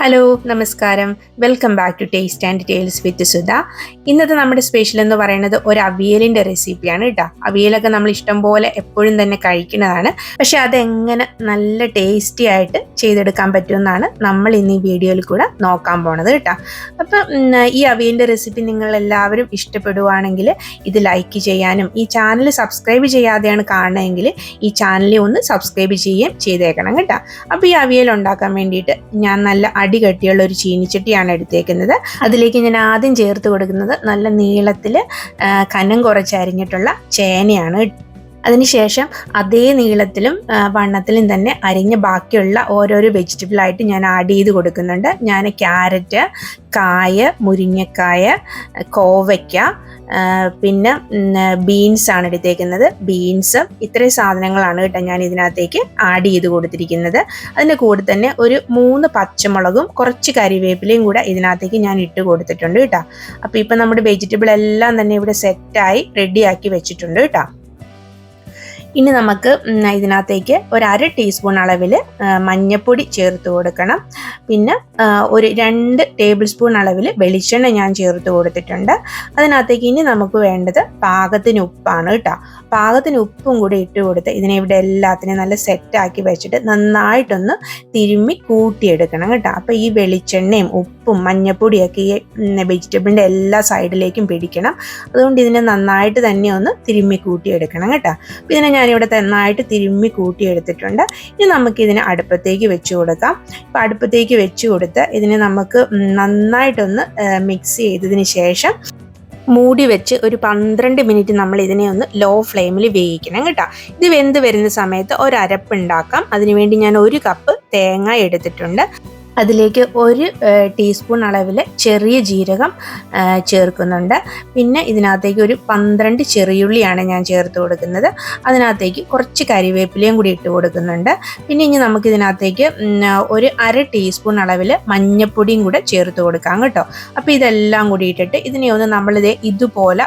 Hello നമസ്കാരം. Welcome back to Taste and Tales with Sudha. ഇന്നത്തെ നമ്മുടെ സ്പെഷ്യൽ എന്ന് പറയുന്നത് ഒരു അവിയലിൻ്റെ റെസിപ്പിയാണ് കേട്ടോ. അവിയലൊക്കെ നമ്മൾ ഇഷ്ടം പോലെ എപ്പോഴും തന്നെ കഴിക്കുന്നതാണ്. പക്ഷെ അതെങ്ങനെ നല്ല ടേസ്റ്റി ആയിട്ട് ചെയ്തെടുക്കാൻ പറ്റുമെന്നാണ് നമ്മൾ ഇന്ന് ഈ വീഡിയോയിൽ കൂടെ നോക്കാൻ പോണത് കേട്ടോ. അപ്പം ഈ അവിയലിൻ്റെ റെസിപ്പി നിങ്ങൾ എല്ലാവരും ഇഷ്ടപ്പെടുവാണെങ്കിൽ ഇത് ലൈക്ക് ചെയ്യാനും ഈ ചാനൽ സബ്സ്ക്രൈബ് ചെയ്യാതെയാണ് കാണുന്നതെങ്കിൽ ഈ ചാനലിൽ ഒന്ന് സബ്സ്ക്രൈബ് ചെയ്യുകയും ചെയ്തേക്കണം കേട്ടോ. അപ്പോൾ ഈ അവിയൽ ഉണ്ടാക്കാൻ വേണ്ടിയിട്ട് ഞാൻ നല്ല അടി കട്ടിയുള്ള ഒരു ചീനിച്ചട്ടിയാണ് എടുത്തേക്കുന്നത്. അതിലേക്ക് ഞാൻ ആദ്യം ചേർത്ത് കൊടുക്കുന്നത് നല്ല നീളത്തിൽ കനം കുറച്ചരിഞ്ഞിട്ടുള്ള ചേനയാണ്. അതിനുശേഷം അതേ നീളത്തിലും വണ്ണത്തിലും തന്നെ അരിഞ്ഞ ബാക്കിയുള്ള ഓരോരോ വെജിറ്റബിളായിട്ട് ഞാൻ ആഡ് ചെയ്ത് കൊടുക്കുന്നുണ്ട്. ഞാൻ ക്യാരറ്റ്, കായ, മുരിങ്ങക്കായ, കോവയ്ക്ക, പിന്നെ ബീൻസാണ് എടുത്തേക്കുന്നത്. ബീൻസ് ഇത്രയും സാധനങ്ങളാണ് കേട്ടോ ഞാൻ ഇതിനകത്തേക്ക് ആഡ് ചെയ്ത് കൊടുത്തിരിക്കുന്നത്. അതിൻ്റെ കൂടെ തന്നെ ഒരു 3 പച്ചമുളകും കുറച്ച് കരിവേപ്പിലയും കൂടെ ഇതിനകത്തേക്ക് ഞാൻ ഇട്ട് കൊടുത്തിട്ടുണ്ട് കേട്ടോ. അപ്പോൾ ഇപ്പം നമ്മുടെ വെജിറ്റബിൾ എല്ലാം തന്നെ ഇവിടെ സെറ്റായി റെഡിയാക്കി വെച്ചിട്ടുണ്ട് കേട്ടോ. ഇനി നമുക്ക് ഇതിനകത്തേക്ക് ഒരു 1/2 ടീസ്പൂൺ അളവിൽ മഞ്ഞൾപ്പൊടി ചേർത്ത് കൊടുക്കണം. പിന്നെ ഒരു 2 ടേബിൾ സ്പൂൺ അളവിൽ വെളിച്ചെണ്ണ ഞാൻ ചേർത്ത് കൊടുത്തിട്ടുണ്ട്. അതിനകത്തേക്ക് ഇനി നമുക്ക് വേണ്ടത് പാകത്തിന് ഉപ്പാണ് കേട്ടോ. പാകത്തിന് ഉപ്പും കൂടി ഇട്ട് കൊടുത്ത് ഇതിനെ ഇവിടെ എല്ലാത്തിനും നല്ല സെറ്റാക്കി വെച്ചിട്ട് നന്നായിട്ടൊന്ന് തിരുമ്മി കൂട്ടിയെടുക്കണം കേട്ടോ. അപ്പോൾ ഈ വെളിച്ചെണ്ണയും ഉപ്പും മഞ്ഞൾപ്പൊടിയൊക്കെ ഈ വെജിറ്റബിളിൻ്റെ എല്ലാ സൈഡിലേക്കും പിടിക്കണം. അതുകൊണ്ട് ഇതിനെ നന്നായിട്ട് തന്നെ ഒന്ന് തിരുമ്മി കൂട്ടിയെടുക്കണം കേട്ടോ. അപ്പോൾ ഇതിനെ ഞാനിവിടെ നന്നായിട്ട് തിരുമ്മി കൂട്ടിയെടുത്തിട്ടുണ്ട്. ഇനി നമുക്കിതിനെ അടുപ്പത്തേക്ക് വെച്ച് കൊടുക്കാം. അപ്പോൾ അടുപ്പത്തേക്ക് വെച്ച് കൊടുത്ത് ഇതിനെ നമുക്ക് നന്നായിട്ടൊന്ന് മിക്സ് ചെയ്തതിന് ശേഷം മൂടി വെച്ച് ഒരു 12 മിനിറ്റ് നമ്മൾ ഇതിനെ ഒന്ന് ലോ ഫ്ലെയിമിൽ വേവിക്കണം കേട്ടോ. ഇത് വെന്ത് വരുന്ന സമയത്ത് ഒരു അരപ്പുണ്ടാക്കാം. അതിനുവേണ്ടി ഞാൻ 1 കപ്പ് തേങ്ങ എടുത്തിട്ടുണ്ട്. അതിലേക്ക് 1 ടീസ്പൂൺ അളവിൽ ചെറിയ ജീരകം ചേർക്കുന്നുണ്ട്. പിന്നെ ഇതിനകത്തേക്ക് ഒരു 12 ചെറിയുള്ളിയാണ് ഞാൻ ചേർത്ത് കൊടുക്കുന്നത്. അതിനകത്തേക്ക് കുറച്ച് കരിവേപ്പിലയും കൂടി ഇട്ട് കൊടുക്കുന്നുണ്ട്. പിന്നെ ഇനി നമുക്ക് ഇതിനകത്തേക്ക് ഒരു 1/2 ടീസ്പൂൺ അളവിൽ മഞ്ഞൾപ്പൊടിയും കൂടെ ചേർത്ത് കൊടുക്കാം കേട്ടോ. അപ്പോൾ ഇതെല്ലാം കൂടി ഇട്ടിട്ട് ഇതിനെ ഒന്ന് നമ്മളിത് ഇതുപോലെ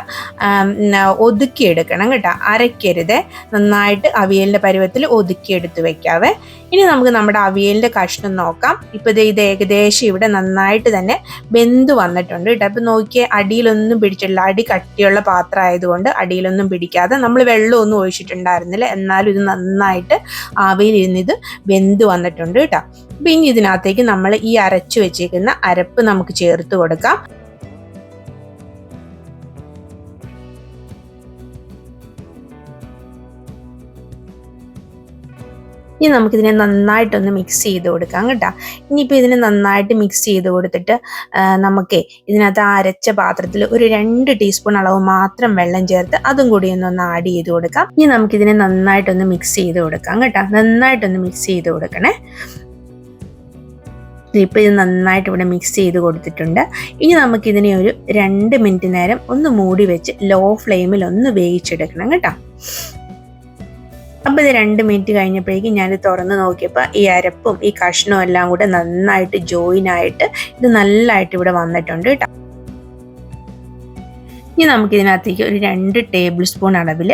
ഒതുക്കിയെടുക്കണം കേട്ടോ. അരയ്ക്കരുത്, നന്നായിട്ട് അവിയലിൻ്റെ പരുവത്തിൽ ഒതുക്കിയെടുത്ത് വെക്കാവേ. ഇനി നമുക്ക് നമ്മുടെ അവിയലിൻ്റെ കഷ്ണം നോക്കാം. ഇപ്പോൾ ഇത് ഏകദേശം ഇവിടെ നന്നായിട്ട് തന്നെ വെന്ത് വന്നിട്ടുണ്ട് കേട്ടോ. അപ്പോൾ നോക്കിയേ, അടിയിലൊന്നും പിടിച്ചിട്ടില്ല. അടി കട്ടിയുള്ള പാത്രം ആയതുകൊണ്ട് അടിയിലൊന്നും പിടിക്കാതെ നമ്മൾ വെള്ളമൊന്നും ഒഴിച്ചിട്ടുണ്ടായിരുന്നില്ല. എന്നാലും ഇത് നന്നായിട്ട് ആവിയിലിരുന്ന് ഇത് വെന്ത് വന്നിട്ടുണ്ട് കേട്ടോ. അപ്പോൾ ഇനി ഇതിനകത്തേക്ക് നമ്മൾ ഈ അരച്ചു വെച്ചേക്കുന്ന അരപ്പ് നമുക്ക് ചേർത്ത് കൊടുക്കാം. ഇനി നമുക്കിതിനെ നന്നായിട്ടൊന്ന് മിക്സ് ചെയ്ത് കൊടുക്കാം കേട്ടോ. ഇനിയിപ്പോൾ ഇതിനെ നന്നായിട്ട് മിക്സ് ചെയ്ത് കൊടുത്തിട്ട് നമുക്ക് ഇതിനകത്ത് അരച്ച പാത്രത്തിൽ ഒരു 2 ടീസ്പൂൺ അളവ് മാത്രം വെള്ളം ചേർത്ത് അതും കൂടി ഒന്ന് ആഡ് ചെയ്ത് കൊടുക്കാം. ഇനി നമുക്കിതിനെ നന്നായിട്ടൊന്ന് മിക്സ് ചെയ്ത് കൊടുക്കാം കേട്ടോ. നന്നായിട്ടൊന്ന് മിക്സ് ചെയ്ത് കൊടുക്കണേ. ഇപ്പോൾ ഇത് നന്നായിട്ട് ഇവിടെ മിക്സ് ചെയ്ത് കൊടുത്തിട്ടുണ്ട്. ഇനി നമുക്കിതിനെ ഒരു 2 മിനിറ്റ് നേരം ഒന്ന് മൂടി വെച്ച് ലോ ഫ്ലെയിമിൽ ഒന്ന് വേവിച്ചെടുക്കണം കേട്ടോ. അപ്പോൾ ഇത് 2 മിനിറ്റ് കഴിഞ്ഞപ്പോഴേക്കും ഞാൻ തുറന്ന് നോക്കിയപ്പോൾ ഈ അരപ്പും ഈ കഷ്ണവും എല്ലാം കൂടെ നന്നായിട്ട് ജോയിനായിട്ട് ഇത് നല്ലതായിട്ട് ഇവിടെ വന്നിട്ടുണ്ട് കേട്ടോ. ഇനി നമുക്കിതിനകത്തേക്ക് ഒരു 2 ടേബിൾ സ്പൂൺ അളവിൽ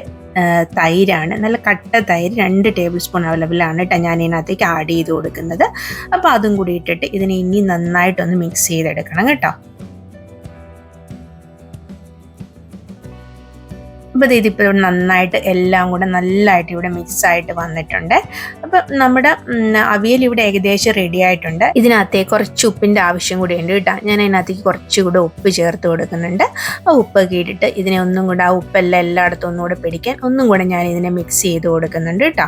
തൈരാണ്, നല്ല കട്ട തൈര് 2 ടേബിൾ സ്പൂൺ അളവിലാണ് കേട്ടോ ഞാൻ ഇതിനകത്തേക്ക് ആഡ് ചെയ്ത് കൊടുക്കുന്നത്. അപ്പോൾ അതും കൂടി ഇട്ടിട്ട് ഇതിനെ ഇനി നന്നായിട്ടൊന്ന് മിക്സ് ചെയ്തെടുക്കണം കേട്ടോ. അപ്പോൾ ഇതിപ്പോൾ നന്നായിട്ട് എല്ലാം കൂടെ നല്ലതായിട്ട് ഇവിടെ മിക്സായിട്ട് വന്നിട്ടുണ്ട്. അപ്പം നമ്മുടെ അവിയൽ ഇവിടെ ഏകദേശം റെഡി ആയിട്ടുണ്ട്. ഇതിനകത്തേക്ക് കുറച്ച് ഉപ്പിൻ്റെ ആവശ്യം കൂടി ഉണ്ട് കേട്ടോ. ഞാൻ അതിനകത്തേക്ക് കുറച്ചുകൂടെ ഉപ്പ് ചേർത്ത് കൊടുക്കുന്നുണ്ട്. ആ ഉപ്പൊക്കെ ഇട്ടിട്ട് ഇതിനെ ഒന്നും കൂടെ ആ ഉപ്പെല്ലാം എല്ലായിടത്തും ഒന്നുകൂടെ പിടിക്കാൻ ഒന്നും കൂടെ ഞാൻ ഇതിനെ മിക്സ് ചെയ്ത് കൊടുക്കുന്നുണ്ട് കേട്ടോ.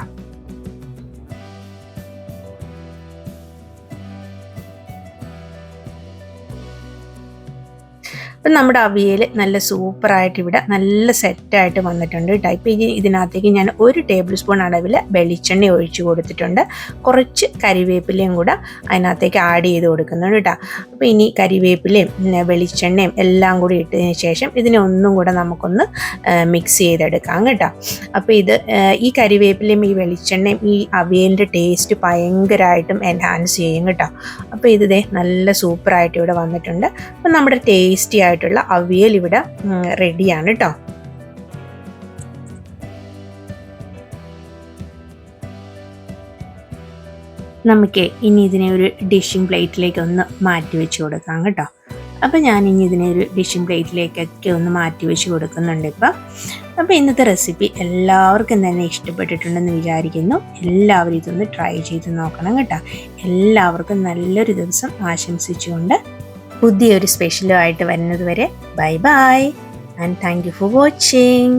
അപ്പം നമ്മുടെ അവിയൽ നല്ല സൂപ്പറായിട്ട് ഇവിടെ നല്ല സെറ്റായിട്ട് വന്നിട്ടുണ്ട് കേട്ടോ. ഇപ്പോൾ ഇതിനകത്തേക്ക് ഞാൻ 1 ടേബിൾ സ്പൂൺ അളവിൽ വെളിച്ചെണ്ണ ഒഴിച്ച് കൊടുത്തിട്ടുണ്ട്. കുറച്ച് കരിവേപ്പിലയും കൂടെ അതിനകത്തേക്ക് ആഡ് ചെയ്ത് കൊടുക്കുന്നുണ്ട് കേട്ടോ. അപ്പോൾ ഇനി കരിവേപ്പിലയും വെളിച്ചെണ്ണയും എല്ലാം കൂടി ഇട്ടതിന് ശേഷം ഇതിനെ ഒന്നും കൂടെ നമുക്കൊന്ന് മിക്സ് ചെയ്തെടുക്കാം കേട്ടോ. അപ്പോൾ ഈ കരിവേപ്പിലയും ഈ വെളിച്ചെണ്ണയും ഈ അവിയലിൻ്റെ ടേസ്റ്റ് ഭയങ്കരമായിട്ടും എൻഹാൻസ് ചെയ്യും കേട്ടോ. അപ്പോൾ ഇത് നല്ല സൂപ്പറായിട്ട് ഇവിടെ വന്നിട്ടുണ്ട്. അപ്പോൾ നമ്മുടെ ടേസ്റ്റി ആയിട്ടുള്ള അവിയൽ ഇവിടെ റെഡിയാണ് കേട്ടോ. നമുക്ക് ഇനി ഇതിനെ ഒരു ഡിഷിങ് പ്ലേറ്റിലേക്ക് ഒന്ന് മാറ്റി വെച്ച് കൊടുക്കാം കേട്ടോ. അപ്പോൾ ഞാൻ ഇനി ഇതിനെ ഒരു ഡിഷിങ് പ്ലേറ്റിലേക്കൊക്കെ ഒന്ന് മാറ്റി വെച്ച് കൊടുക്കുന്നുണ്ട് ഇപ്പം. അപ്പോൾ ഇന്നത്തെ റെസിപ്പി എല്ലാവർക്കും തന്നെ ഇഷ്ടപ്പെട്ടിട്ടുണ്ടെന്ന് വിചാരിക്കുന്നു. എല്ലാവരും ഇതൊന്ന് ട്രൈ ചെയ്ത് നോക്കണം കേട്ടോ. എല്ലാവർക്കും നല്ലൊരു ദിവസം ആശംസിച്ചുകൊണ്ട് പുതിയൊരു സ്പെഷ്യലുമായിട്ട് വരുന്നത് വരെ bye bye and thank you for watching.